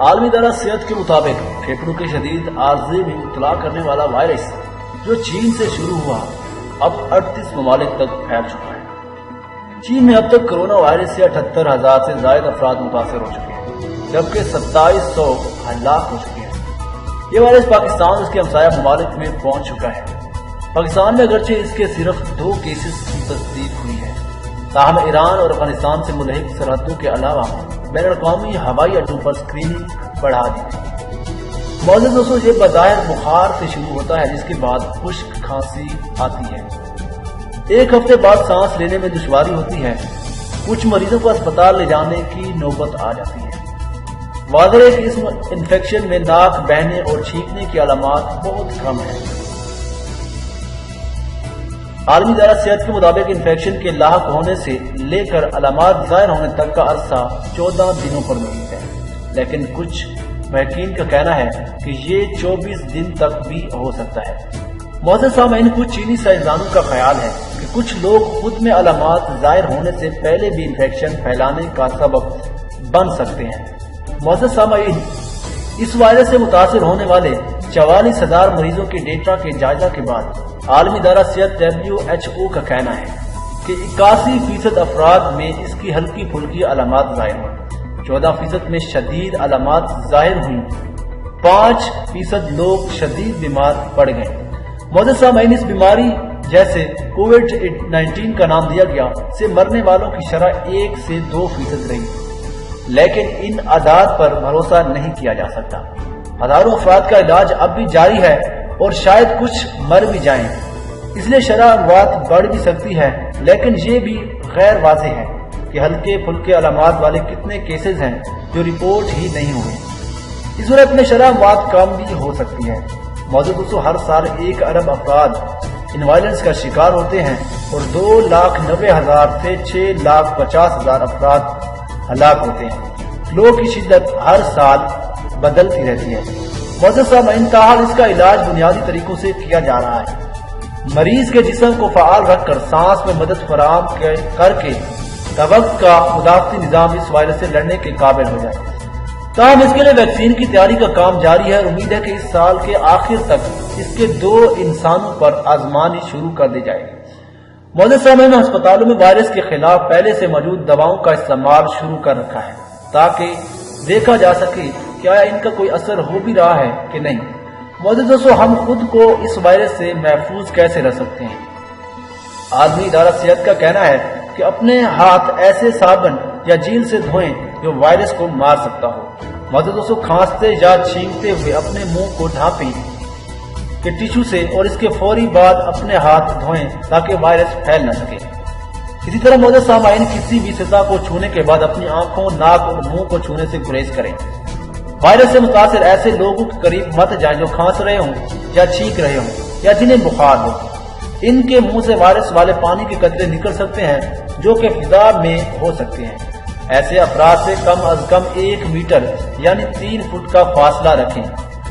عالمی ادارہ صحت کے مطابق پھیپھڑوں کے شدید عارضے میں مبتلا کرنے والا وائرس جو چین سے شروع ہوا اب 38 ممالک تک پھیل چکا ہے۔ چین میں اب تک کرونا وائرس سے 78,000 سے زائد افراد متاثر ہو چکے ہیں، جبکہ 2700 ہلاک ہو چکے ہیں۔ یہ وائرس پاکستان اور اس کے ہمسایہ ممالک میں پہنچ چکا ہے۔ پاکستان میں اگرچہ اس کے صرف 2 کیسز کی تصدیق ہوئی ہے، تاہم ایران اور افغانستان سے ملحق سرحدوں کے علاوہ بین الاقوامی ہوائی اڈوں پر اسکریننگ بڑھا دی گئی۔ معزز دوستو، یہ بظاہر بخار سے شروع ہوتا ہے، جس کے بعد خشک کھانسی آتی ہے، 1 ہفتے بعد سانس لینے میں دشواری ہوتی ہے، کچھ مریضوں کو اسپتال لے جانے کی نوبت آ جاتی ہے۔ واضح ہے کہ اس انفیکشن میں ناک بہنے اور چھینکنے کی علامات بہت کم ہیں۔ عالمی ادارہ صحت کے مطابق انفیکشن کے لاحق ہونے سے لے کر علامات ظاہر ہونے تک کا عرصہ 14 دنوں پر محیط ہے، لیکن کچھ محققین کا کہنا ہے کہ یہ 24 دن تک بھی ہو سکتا ہے۔ معزز سامعین، کچھ چینی سائنسدانوں کا خیال ہے کہ کچھ لوگ خود میں علامات ظاہر ہونے سے پہلے بھی انفیکشن پھیلانے کا سبب بن سکتے ہیں۔ معزز سامعین، اس وائرس سے متاثر ہونے والے 44,000 مریضوں کے ڈیٹا کے جائزہ کے بعد عالمی ادارہ صحت WHO کا کہنا ہے کہ 81% افراد میں اس کی ہلکی پھلکی علامات ظاہر ہوئی، 14% میں شدید علامات ظاہر ہوئیں، 5% لوگ شدید بیمار پڑ گئے۔ معزز سامعین، اس بیماری جیسے کووڈ-19 کا نام دیا گیا سے مرنے والوں کی شرح 1 سے 2% رہی، لیکن ان اعداد پر بھروسہ نہیں کیا جا سکتا۔ ہزاروں افراد کا علاج اب بھی جاری ہے اور شاید کچھ مر بھی جائیں، اس لیے شرح اموات بڑھ بھی سکتی ہے، لیکن یہ بھی غیر واضح ہے کہ ہلکے پھلکے علامات والے کتنے کیسز ہیں جو رپورٹ ہی نہیں ہوئے۔ اس صورت میں شرح اموات کم بھی ہو سکتی ہے۔ معزز دوستو، ہر سال 1 ارب افراد ان وائرس کا شکار ہوتے ہیں اور 2,90,000 سے 6,50,000 افراد ہلاک ہوتے ہیں۔ فلو کی شدت ہر سال بدلتی رہتی ہے۔ معزز سامعین، تاحال اس کا علاج بنیادی طریقوں سے کیا جا رہا ہے۔ مریض کے جسم کو فعال رکھ کر سانس میں مدد فراہم کر کے وقت کا مدافعتی نظام اس وائرس سے لڑنے کے قابل ہو جائے۔ تاہم اس کے لیے ویکسین کی تیاری کا کام جاری ہے اور امید ہے کہ اس سال کے آخر تک اس کے 2 انسانوں پر آزمانی شروع کر دی جائے گی۔ معزز سامعین، ہسپتالوں میں وائرس کے خلاف پہلے سے موجود دواؤں کا استعمال شروع کر رکھا ہے تاکہ دیکھا جا سکے کہ آیا ان کا کوئی اثر ہو بھی رہا ہے کہ نہیں۔ معزز دوستو، ہم خود کو اس وائرس سے محفوظ کیسے رکھ سکتے ہیں؟ عالمی ادارہ صحت کا کہنا ہے کہ اپنے ہاتھ ایسے صابن یا جیل سے دھوئیں جو وائرس کو مار سکتا ہو۔ معزز دوستو، کھانستے یا چھینکتے ہوئے اپنے منہ کو ڈھانپیں کہ ٹشو سے اور اس کے فوری بعد اپنے ہاتھ دھوئیں تاکہ وائرس پھیل نہ سکے۔ اسی طرح معزز سامعین، کسی بھی سطح کو چھونے کے بعد اپنی آنکھوں، ناک اور منہ کو چھونے سے گریز کریں۔ وائرس سے متاثر ایسے لوگوں کے قریب مت جائیں جو کھانس رہے ہوں یا چھینک رہے ہوں یا جنہیں بخار ہو۔ ان کے منہ سے وائرس والے پانی کے قطرے نکل سکتے ہیں جو کہ فضا میں ہو سکتے ہیں۔ ایسے افراد سے کم از کم 1 میٹر یعنی 3 فٹ کا فاصلہ رکھیں۔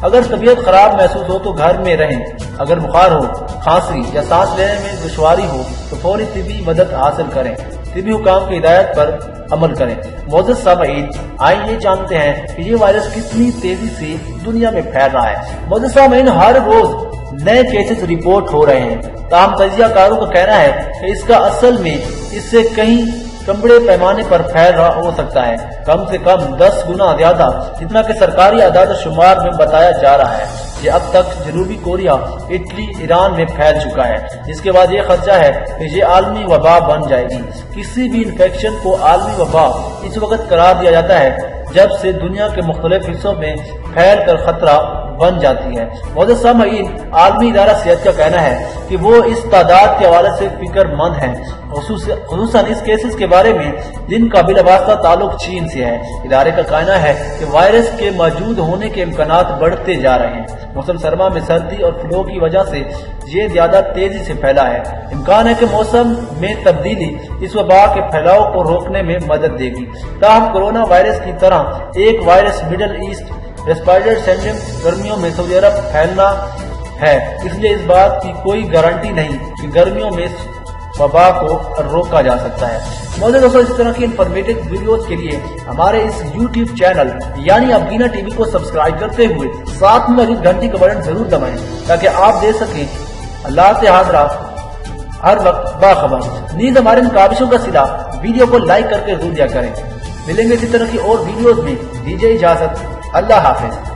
اگر طبیعت خراب محسوس ہو تو گھر میں رہیں۔ اگر بخار ہو، کھانسی یا سانس لینے میں دشواری ہو تو فوری طبی مدد حاصل کریں۔ طبی حکام کی ہدایت پر عمل کریں۔ معزز سامعین، آئیں یہ جانتے ہیں کہ یہ وائرس کتنی تیزی سے دنیا میں پھیل رہا ہے۔ معزز سامعین، ہر روز نئے کیسز رپورٹ ہو رہے ہیں، تاہم تجزیہ کاروں کا کہنا ہے کہ اس کا اصل میں اس سے کہیں بڑے پیمانے پر پھیل رہا ہو سکتا ہے، کم سے کم 10 گنا زیادہ جتنا کہ سرکاری اعداد و شمار میں بتایا جا رہا ہے۔ یہ اب تک جنوبی کوریا، اٹلی، ایران میں پھیل چکا ہے، جس کے بعد یہ خدشہ ہے کہ یہ عالمی وبا بن جائے گی۔ کسی بھی انفیکشن کو عالمی وبا اس وقت قرار دیا جاتا ہے جب سے دنیا کے مختلف حصوں میں پھیل کر خطرہ بن جاتی ہے۔ معزز سامعین، عالمی ادارہ صحت کا کہنا ہے کہ وہ اس تعداد کے حوالے سے فکر مند ہیں، خصوصاً اس کیسز کے بارے میں جن کا بلا واسطہ تعلق چین سے ہے۔ ادارے کا کہنا ہے کہ وائرس کے موجود ہونے کے امکانات بڑھتے جا رہے ہیں۔ موسم سرما میں سردی اور فلو کی وجہ سے یہ زیادہ تیزی سے پھیلا ہے۔ امکان ہے کہ موسم میں تبدیلی اس وبا کے پھیلاؤ کو روکنے میں مدد دے گی۔ تاہم کورونا وائرس کی طرح ایک وائرس مڈل ایسٹ ریسپائرٹری سنڈروم گرمیوں میں سعودی عرب پھیلنا ہے، اس لیے اس بات کی کوئی گارنٹی نہیں کہ گرمیوں میں وبا کو روکا جا سکتا ہے۔ موجود دوستوں، اس طرح کی انفارمیٹو ویڈیوز کے لیے ہمارے اس یوٹیوب چینل یعنی ابگینا ٹی وی کو سبسکرائب کرتے ہوئے ساتھ میں موجود گھنٹی کا بٹن ضرور دبائیں تاکہ آپ دیکھ سکیں اللہ سے حاضرہ ہر وقت باخبر۔ نیز ہمارے ان کاوشوں کا صلہ ویڈیو کو لائک کر کے ضرور دیا کریں۔ ملیں گے اسی طرح کی اور ویڈیوز میں، دیجیے اجازت، اللہ حافظ۔